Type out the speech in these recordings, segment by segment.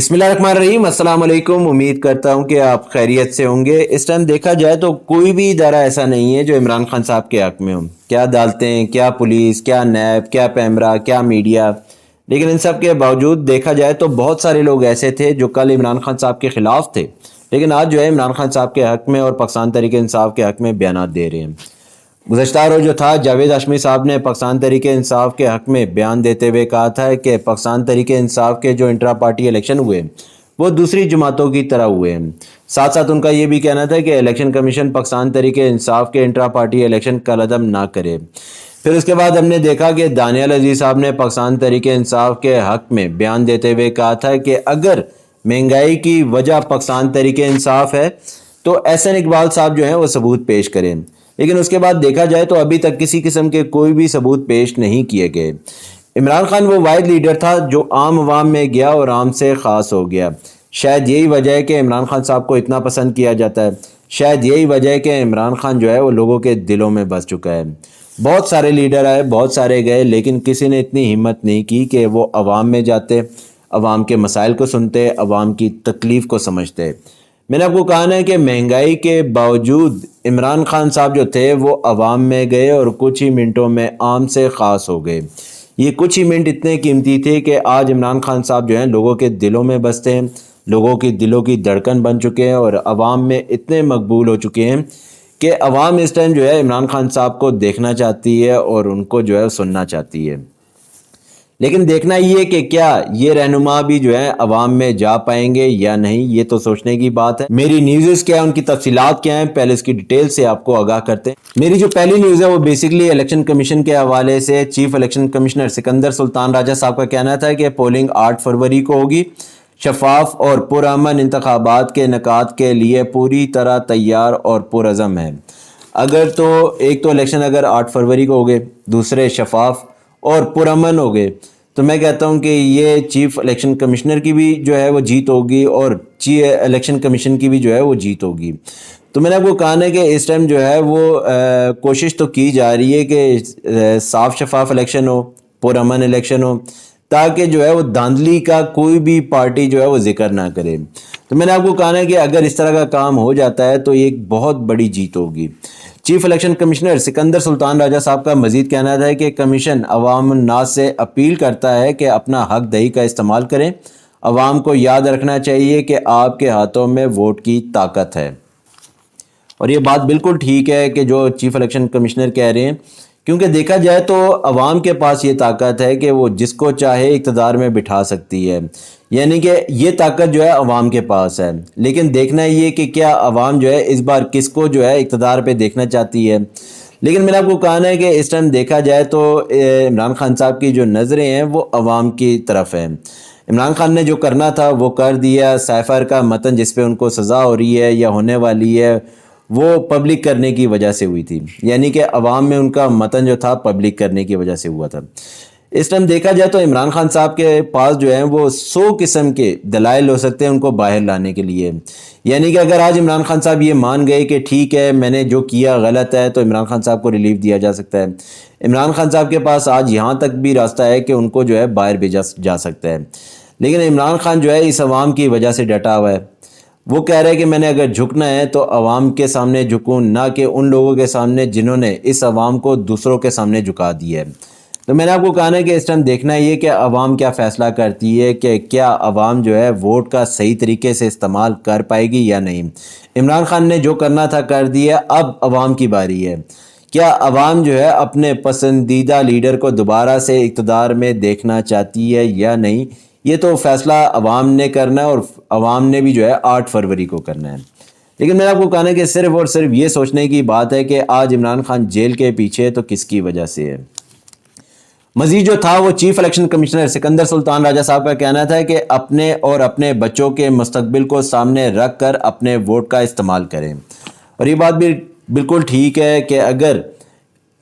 بسم اللہ الرحمن الرحیم۔ السلام علیکم۔ امید کرتا ہوں کہ آپ خیریت سے ہوں گے۔ اس ٹائم دیکھا جائے تو کوئی بھی ادارہ ایسا نہیں ہے جو عمران خان صاحب کے حق میں ہو، کیا عدالتیں، کیا پولیس، کیا نیب، کیا پیمرا، کیا میڈیا، لیکن ان سب کے باوجود دیکھا جائے تو بہت سارے لوگ ایسے تھے جو کل عمران خان صاحب کے خلاف تھے، لیکن آج جو ہے عمران خان صاحب کے حق میں اور پاکستان تحریک انصاف کے حق میں بیانات دے رہے ہیں۔ گزشتہ روز جو تھا جاوید ہاشمی صاحب نے پاکستان تحریک انصاف کے حق میں بیان دیتے ہوئے کہا تھا کہ پاکستان تحریک انصاف کے جو انٹرا پارٹی الیکشن ہوئے وہ دوسری جماعتوں کی طرح ہوئے ہیں۔ ساتھ ساتھ ان کا یہ بھی کہنا تھا کہ الیکشن کمیشن پاکستان تحریک انصاف کے انٹرا پارٹی الیکشن کالعدم نہ کرے۔ پھر اس کے بعد ہم نے دیکھا کہ دانیال عزیز صاحب نے پاکستان تحریک انصاف کے حق میں بیان دیتے ہوئے کہا تھا کہ اگر مہنگائی کی وجہ پاکستان تحریک انصاف ہے تو احسن اقبال صاحب جو ہیں وہ ثبوت پیش کریں، لیکن اس کے بعد دیکھا جائے تو ابھی تک کسی قسم کے کوئی بھی ثبوت پیش نہیں کیے گئے۔ عمران خان وہ واحد لیڈر تھا جو عام عوام میں گیا اور عام سے خاص ہو گیا۔ شاید یہی وجہ ہے کہ عمران خان صاحب کو اتنا پسند کیا جاتا ہے، شاید یہی وجہ ہے کہ عمران خان جو ہے وہ لوگوں کے دلوں میں بس چکا ہے۔ بہت سارے لیڈر آئے، بہت سارے گئے، لیکن کسی نے اتنی ہمت نہیں کی کہ وہ عوام میں جاتے، عوام کے مسائل کو سنتے، عوام کی تکلیف کو سمجھتے۔ میں نے آپ کو کہا ہے کہ مہنگائی کے باوجود عمران خان صاحب جو تھے وہ عوام میں گئے اور کچھ ہی منٹوں میں عام سے خاص ہو گئے۔ یہ کچھ ہی منٹ اتنے قیمتی تھے کہ آج عمران خان صاحب جو ہیں لوگوں کے دلوں میں بستے ہیں، لوگوں کی دلوں کی دھڑکن بن چکے ہیں اور عوام میں اتنے مقبول ہو چکے ہیں کہ عوام اس ٹائم جو ہے عمران خان صاحب کو دیکھنا چاہتی ہے اور ان کو جو ہے سننا چاہتی ہے۔ لیکن دیکھنا یہ ہے کہ کیا یہ رہنما بھی جو ہے عوام میں جا پائیں گے یا نہیں، یہ تو سوچنے کی بات ہے۔ میری نیوز کیا ہے، ان کی تفصیلات کیا ہیں، پہلے اس کی ڈیٹیل سے آپ کو آگاہ کرتے ہیں۔ میری جو پہلی نیوز ہے وہ بیسیکلی الیکشن کمیشن کے حوالے سے چیف الیکشن کمشنر سکندر سلطان راجہ صاحب کا کہنا تھا کہ پولنگ 8 فروری کو ہوگی، شفاف اور پرامن انتخابات کے انعقاد کے لیے پوری طرح تیار اور پرعزم ہے۔ ایک تو الیکشن اگر 8 فروری کو ہوگے، دوسرے شفاف اور پرامن ہو گئے، تو میں کہتا ہوں کہ یہ چیف الیکشن کمشنر کی بھی جو ہے وہ جیت ہوگی اور الیکشن کمیشن کی بھی جو ہے وہ جیت ہوگی۔ تو میں نے آپ کو کہا ہے کہ اس ٹائم جو ہے وہ کوشش تو کی جا رہی ہے کہ صاف شفاف الیکشن ہو، پرامن الیکشن ہو، تاکہ جو ہے وہ دھاندلی کا کوئی بھی پارٹی جو ہے وہ ذکر نہ کرے۔ تو میں نے آپ کو کہا ہے کہ اگر اس طرح کا کام ہو جاتا ہے تو یہ ایک بہت بڑی جیت ہوگی۔ چیف الیکشن کمشنر سکندر سلطان راجہ صاحب کا مزید کہنا تھا کہ کمیشن عوام الناس سے اپیل کرتا ہے کہ اپنا حق دہی کا استعمال کریں۔ عوام کو یاد رکھنا چاہیے کہ آپ کے ہاتھوں میں ووٹ کی طاقت ہے۔ اور یہ بات بالکل ٹھیک ہے کہ جو چیف الیکشن کمشنر کہہ رہے ہیں، کیونکہ دیکھا جائے تو عوام کے پاس یہ طاقت ہے کہ وہ جس کو چاہے اقتدار میں بٹھا سکتی ہے، یعنی کہ یہ طاقت جو ہے عوام کے پاس ہے۔ لیکن دیکھنا یہ کہ کیا عوام جو ہے اس بار کس کو جو ہے اقتدار پہ دیکھنا چاہتی ہے۔ لیکن میں نے آپ کو کہا ہے کہ اس ٹائم دیکھا جائے تو عمران خان صاحب کی جو نظریں ہیں وہ عوام کی طرف ہیں۔ عمران خان نے جو کرنا تھا وہ کر دیا۔ سائفر کا متن جس پہ ان کو سزا ہو رہی ہے یا ہونے والی ہے وہ پبلک کرنے کی وجہ سے ہوئی تھی، یعنی کہ عوام میں ان کا متن جو تھا پبلک کرنے کی وجہ سے ہوا تھا۔ اس ٹائم دیکھا جائے تو عمران خان صاحب کے پاس جو ہیں وہ 100 قسم کے دلائل ہو سکتے ہیں ان کو باہر لانے کے لیے، یعنی کہ اگر آج عمران خان صاحب یہ مان گئے کہ ٹھیک ہے میں نے جو کیا غلط ہے تو عمران خان صاحب کو ریلیف دیا جا سکتا ہے۔ عمران خان صاحب کے پاس آج یہاں تک بھی راستہ ہے کہ ان کو جو ہے باہر بھیجا جا سکتا ہے، لیکن عمران خان جو ہے اس عوام کی وجہ سے ڈٹا ہوا ہے۔ وہ کہہ رہے کہ میں نے اگر جھکنا ہے تو عوام کے سامنے جھکوں، نہ کہ ان لوگوں کے سامنے جنہوں نے اس عوام کو دوسروں کے سامنے جھکا دیا ہے۔ تو میں نے آپ کو کہا ہے کہ اس ٹائم دیکھنا یہ کہ عوام کیا فیصلہ کرتی ہے کہ کیا عوام جو ہے ووٹ کا صحیح طریقے سے استعمال کر پائے گی یا نہیں۔ عمران خان نے جو کرنا تھا کر دیا، اب عوام کی باری ہے۔ کیا عوام جو ہے اپنے پسندیدہ لیڈر کو دوبارہ سے اقتدار میں دیکھنا چاہتی ہے یا نہیں، یہ تو فیصلہ عوام نے کرنا ہے اور عوام نے بھی جو ہے 8 فروری کو کرنا ہے۔ لیکن میں نے آپ کو کہا ہے کہ صرف اور صرف یہ سوچنے کی بات ہے کہ آج عمران خان جیل کے پیچھے تو کس کی وجہ سے ہے۔ مزید جو تھا وہ چیف الیکشن کمشنر سکندر سلطان راجہ صاحب کا کہنا تھا کہ اپنے اور اپنے بچوں کے مستقبل کو سامنے رکھ کر اپنے ووٹ کا استعمال کریں۔ اور یہ بات بھی بالکل ٹھیک ہے کہ اگر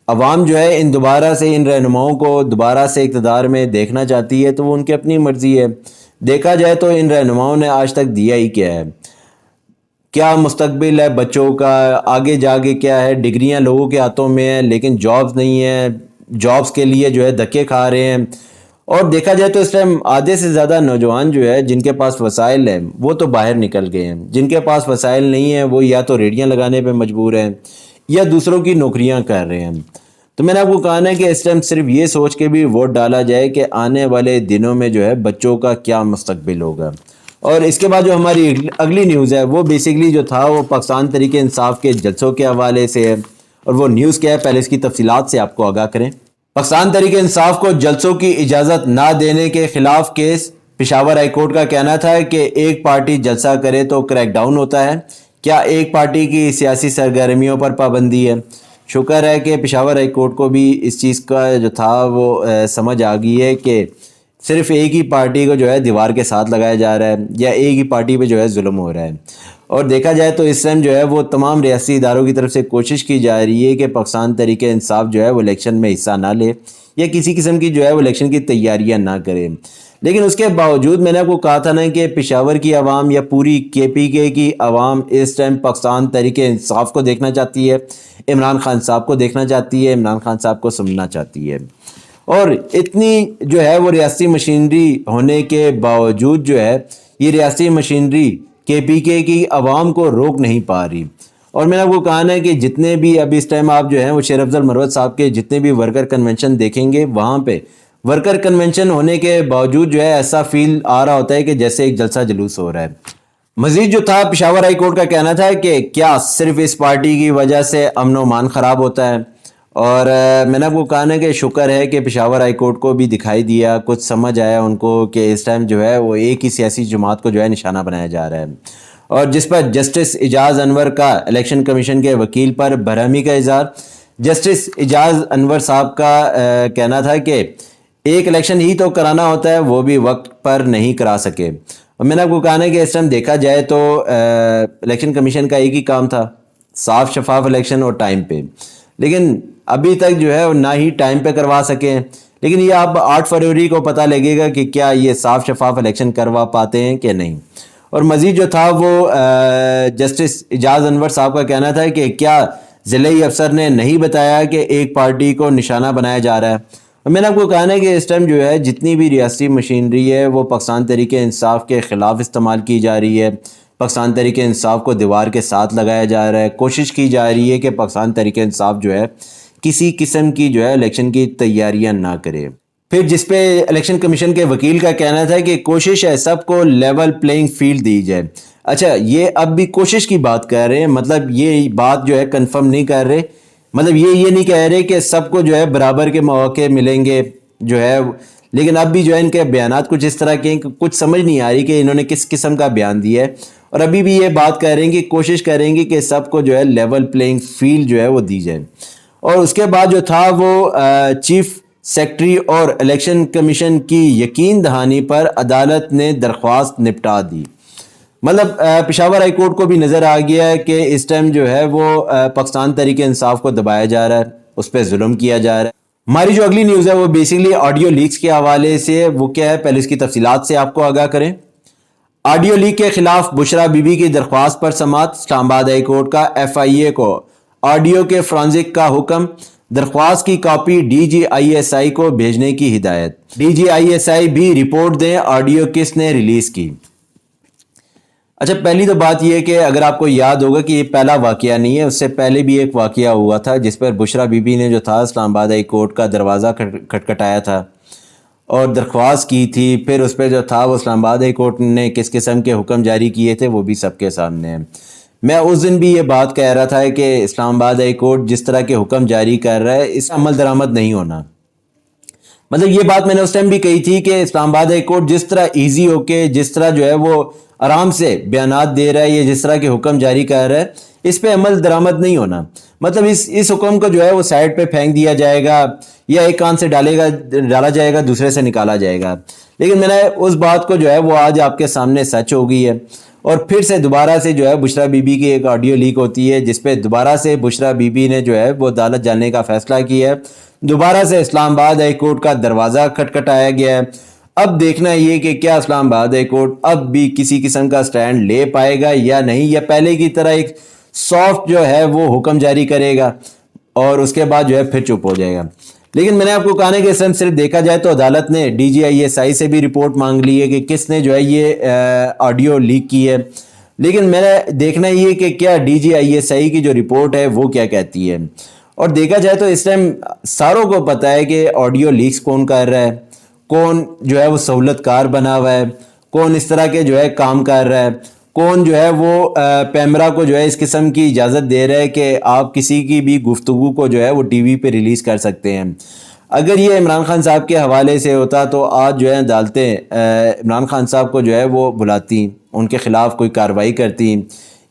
عوام جو ہے دوبارہ سے ان رہنماؤں کو دوبارہ سے اقتدار میں دیکھنا چاہتی ہے تو وہ ان کی اپنی مرضی ہے۔ دیکھا جائے تو ان رہنماؤں نے آج تک دیا ہی کیا ہے، کیا مستقبل ہے بچوں کا، آگے جاگے کیا ہے، ڈگریاں لوگوں کے ہاتھوں میں ہیں لیکن جابز نہیں ہیں، جابز کے لیے جو ہے دھکے کھا رہے ہیں۔ اور دیکھا جائے تو اس ٹائم آدھے سے زیادہ نوجوان جو ہے جن کے پاس وسائل ہیں وہ تو باہر نکل گئے ہیں، جن کے پاس وسائل نہیں ہیں وہ یا تو ریڑیاں لگانے پہ مجبور ہیں یا دوسروں کی نوکریاں کر رہے ہیں۔ تو میں نے آپ کو کہا ہے کہ اس ٹائم صرف یہ سوچ کے بھی ووٹ ڈالا جائے کہ آنے والے دنوں میں جو ہے بچوں کا کیا مستقبل ہوگا۔ اور اس کے بعد جو ہماری اگلی نیوز ہے وہ بیسیکلی جو تھا وہ پاکستان تحریک انصاف کے جلسوں کے حوالے سے ہے، اور وہ نیوز کیا ہے پہلے اس کی تفصیلات سے آپ کو آگاہ کریں۔ پاکستان تحریک انصاف کو جلسوں کی اجازت نہ دینے کے خلاف کیس، پشاور ہائی کورٹ کا کہنا تھا کہ ایک پارٹی جلسہ کرے تو کریک ڈاؤن ہوتا ہے، کیا ایک پارٹی کی سیاسی سرگرمیوں پر پابندی ہے؟ شکر ہے کہ پشاور ہائی کورٹ کو بھی اس چیز کا جو تھا وہ سمجھ آ گئی ہے کہ صرف ایک ہی پارٹی کو جو ہے دیوار کے ساتھ لگایا جا رہا ہے یا ایک ہی پارٹی پہ جو ہے ظلم ہو رہا ہے۔ اور دیکھا جائے تو اس ٹائم جو ہے وہ تمام ریاستی اداروں کی طرف سے کوشش کی جا رہی ہے کہ پاکستان تحریک انصاف جو ہے وہ الیکشن میں حصہ نہ لے یا کسی قسم کی جو ہے وہ الیکشن کی تیاریاں نہ کرے، لیکن اس کے باوجود میں نے آپ کو کہا تھا نا کہ پشاور کی عوام یا پوری کے پی کے کی عوام اس ٹائم پاکستان تحریک انصاف کو دیکھنا چاہتی ہے، عمران خان صاحب کو دیکھنا چاہتی ہے، عمران خان صاحب کو سننا چاہتی ہے۔ اور اتنی جو ہے وہ ریاستی مشینری ہونے کے باوجود جو ہے یہ ریاستی مشینری کے پی کے کی عوام کو روک نہیں پا رہی۔ اور میں نے آپ کو کہا ہے کہ جتنے بھی اب اس ٹائم آپ جو ہیں وہ شیر افضل مروت صاحب کے جتنے بھی ورکر کنونشن دیکھیں گے وہاں پہ ورکر کنونشن ہونے کے باوجود جو ہے ایسا فیل آ رہا ہوتا ہے کہ جیسے ایک جلسہ جلوس ہو رہا ہے۔ مزید جو تھا پشاور ہائی کورٹ کا کہنا تھا کہ کیا صرف اس پارٹی کی وجہ سے امن و امان خراب ہوتا ہے؟ اور میں نے آپ کو کہا نا کہ شکر ہے کہ پشاور ہائی کورٹ کو بھی دکھائی دیا، کچھ سمجھ آیا ان کو کہ اس ٹائم جو ہے وہ ایک ہی سیاسی جماعت کو جو ہے نشانہ بنایا جا رہا ہے، اور جس پر جسٹس اعجاز انور کا الیکشن کمیشن کے وکیل پر برہمی کا اظہار۔ جسٹس اعجاز انور صاحب کا کہنا تھا کہ ایک الیکشن ہی تو کرانا ہوتا ہے، وہ بھی وقت پر نہیں کرا سکے۔ اور میں نے آپ کو کہا نا کہ اس ٹائم دیکھا جائے تو الیکشن کمیشن کا ایک ہی کام تھا، صاف شفاف الیکشن اور ٹائم پہ، لیکن ابھی تک جو ہے نہ ہی ٹائم پہ کروا سکیں۔ لیکن یہ اب 8 فروری کو پتہ لگے گا کہ کیا یہ صاف شفاف الیکشن کروا پاتے ہیں کہ نہیں۔ اور مزید جو تھا وہ جسٹس اعجاز انور صاحب کا کہنا تھا کہ کیا ضلعی افسر نے نہیں بتایا کہ ایک پارٹی کو نشانہ بنایا جا رہا ہے؟ اور میں نے آپ کو کہا ہے کہ اس ٹائم جو ہے جتنی بھی ریاستی مشینری ہے وہ پاکستان تحریک انصاف کے خلاف استعمال کی جا رہی ہے، پاکستان تحریک انصاف کو دیوار کے ساتھ لگایا جا رہا ہے، کوشش کی جا رہی ہے کہ پاکستان تحریک انصاف جو ہے کسی قسم کی جو ہے الیکشن کی تیاریاں نہ کرے۔ پھر جس پہ الیکشن کمیشن کے وکیل کا کہنا تھا کہ کوشش ہے سب کو لیول پلینگ فیلڈ دی جائے۔ اچھا، یہ اب بھی کوشش کی بات کر رہے ہیں، مطلب یہ بات جو ہے کنفرم نہیں کر رہے، مطلب یہ نہیں کہہ رہے کہ سب کو جو ہے برابر کے مواقع ملیں گے جو ہے، لیکن اب بھی جو ہے ان کے بیانات کچھ اس طرح کے ہیں کہ کچھ سمجھ نہیں آ رہی کہ انہوں نے کس قسم کا بیان دیا ہے، اور ابھی بھی یہ بات کر رہے ہیں کہ کوشش کریں گے کہ سب کو جو ہے لیول پلینگ فیلڈ جو ہے وہ دی جائے۔ اور اس کے بعد جو تھا وہ چیف سیکرٹری اور الیکشن کمیشن کی یقین دہانی پر عدالت نے درخواست نپٹا دی۔ مطلب پشاور ہائی کورٹ کو بھی نظر آ گیا ہے کہ اس ٹائم جو ہے وہ پاکستان تحریک انصاف کو دبایا جا رہا ہے، اس پہ ظلم کیا جا رہا ہے۔ ہماری جو اگلی نیوز ہے وہ بیسیکلی آڈیو لیکس کے حوالے سے، وہ کیا ہے پہلے اس کی تفصیلات سے آپ کو آگاہ کریں۔ آڈیو لیک کے خلاف بشرا بی بی کی درخواست پر سماعت، اسلام آباد ہائی کورٹ کا ایف آئی اے کو آڈیو کے فرانزک کا حکم، درخواست کی copy D G I S I کو بھیجنے کی ہدایت۔ ڈی جی آئی ایس آئی بھی رپورٹ دیں آڈیو کس نے ریلیز کی۔ اچھا، پہلی تو بات یہ ہے کہ اگر آپ کو یاد ہوگا کہ یہ پہلا واقعہ نہیں ہے، اس سے پہلے بھی ایک واقعہ ہوا تھا جس پر بشرا بی بی نے جو تھا اسلام آباد ہائی کورٹ کا دروازہ کھٹکھٹایا تھا اور درخواست کی تھی، پھر اس پہ جو تھا وہ اسلام آباد ہائی کورٹ نے کس قسم کے حکم جاری کیے تھے وہ بھی سب کے سامنے ہیں۔ میں اس دن بھی یہ بات کہہ رہا تھا کہ اسلام آباد ہائی کورٹ جس طرح کے حکم جاری کر رہا ہے اس عمل درآمد نہیں ہونا۔ مطلب یہ بات میں نے اس ٹائم بھی کہی تھی کہ اسلام آباد ہائی کورٹ جس طرح ایزی ہو کے جس طرح جو ہے وہ آرام سے بیانات دے رہا ہے، یہ جس طرح کے حکم جاری کر رہا ہے اس پہ عمل درآمد نہیں ہونا۔ مطلب اس حکم کو جو ہے وہ سائڈ پہ پھینک دیا جائے گا یا ایک کان سے ڈالا جائے گا، دوسرے سے نکالا جائے گا۔ لیکن میں نے اس بات کو جو ہے وہ آج آپ کے سامنے سچ ہو گئی ہے، اور پھر سے دوبارہ سے جو ہے بشرا بی بی کی ایک آڈیو لیک ہوتی ہے جس پہ دوبارہ سے بشرا بی بی نے جو ہے وہ عدالت جانے کا فیصلہ کیا ہے، دوبارہ سے اسلام آباد ہائی کورٹ کا دروازہ کھٹکھٹایا گیا ہے۔ اب دیکھنا یہ کہ کیا اسلام آباد ہائی کورٹ اب بھی کسی قسم کا سٹینڈ لے پائے گا یا نہیں، یا پہلے کی طرح ایک سافٹ جو ہے وہ حکم جاری کرے گا اور اس کے بعد جو ہے پھر چپ ہو جائے گا۔ لیکن میں نے آپ کو کہا ہے کہ اس ٹائم صرف دیکھا جائے تو عدالت نے DGISI سے بھی رپورٹ مانگ لی ہے کہ کس نے جو ہے یہ آڈیو لیک کی ہے، لیکن میں نے دیکھنا یہ کہ کیا DGISI کی جو رپورٹ ہے وہ کیا کہتی ہے۔ اور دیکھا جائے تو اس ٹائم ساروں کو پتہ ہے کہ آڈیو لیکس کون کر رہا ہے، کون جو ہے وہ سہولت کار بنا ہوا ہے، کون اس طرح کے جو ہے کام کر رہا ہے، کون جو ہے وہ پیمرا کو جو ہے اس قسم کی اجازت دے رہا ہے کہ آپ کسی کی بھی گفتگو کو جو ہے وہ ٹی وی پہ ریلیز کر سکتے ہیں۔ اگر یہ عمران خان صاحب کے حوالے سے ہوتا تو آج جو ہے عدالتیں عمران خان صاحب کو جو ہے وہ بلاتی، ان کے خلاف کوئی کارروائی کرتی،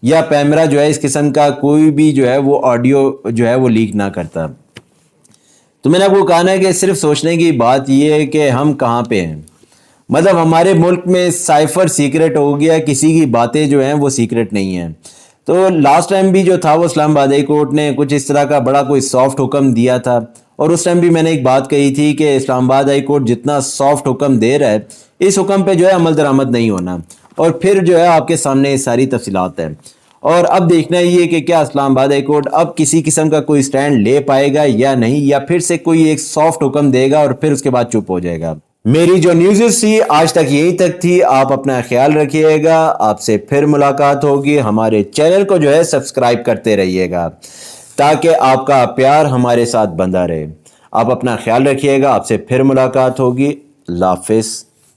یا پیمرا جو ہے اس قسم کا کوئی بھی جو ہے وہ آڈیو جو ہے وہ لیک نہ کرتا۔ تو میں نے آپ کو کہا ہے کہ صرف سوچنے کی بات یہ ہے کہ ہم کہاں پہ ہیں، مطلب ہمارے ملک میں سائفر سیکرٹ ہو گیا، کسی کی باتیں جو ہیں وہ سیکرٹ نہیں ہیں۔ تو لاسٹ ٹائم بھی جو تھا وہ اسلام آباد ہائی کورٹ نے کچھ اس طرح کا بڑا کوئی سافٹ حکم دیا تھا، اور اس ٹائم بھی میں نے ایک بات کہی تھی کہ اسلام آباد ہائی کورٹ جتنا سافٹ حکم دے رہا ہے اس حکم پہ جو ہے عمل درآمد نہیں ہونا، اور پھر جو ہے آپ کے سامنے یہ ساری تفصیلات ہیں۔ اور اب دیکھنا یہ کہ کیا اسلام آباد ہائی کورٹ اب کسی قسم کا کوئی سٹینڈ لے پائے گا یا نہیں، یا پھر سے کوئی ایک سافٹ حکم دے گا اور پھر اس کے بعد چپ ہو جائے گا۔ میری جو نیوزز تھی آج تک یہیں تک تھی، آپ اپنا خیال رکھیے گا، آپ سے پھر ملاقات ہوگی، ہمارے چینل کو جو ہے سبسکرائب کرتے رہیے گا تاکہ آپ کا پیار ہمارے ساتھ بندہ رہے۔ آپ اپنا خیال رکھیے گا، آپ سے پھر ملاقات ہوگی، اللہ حافظ۔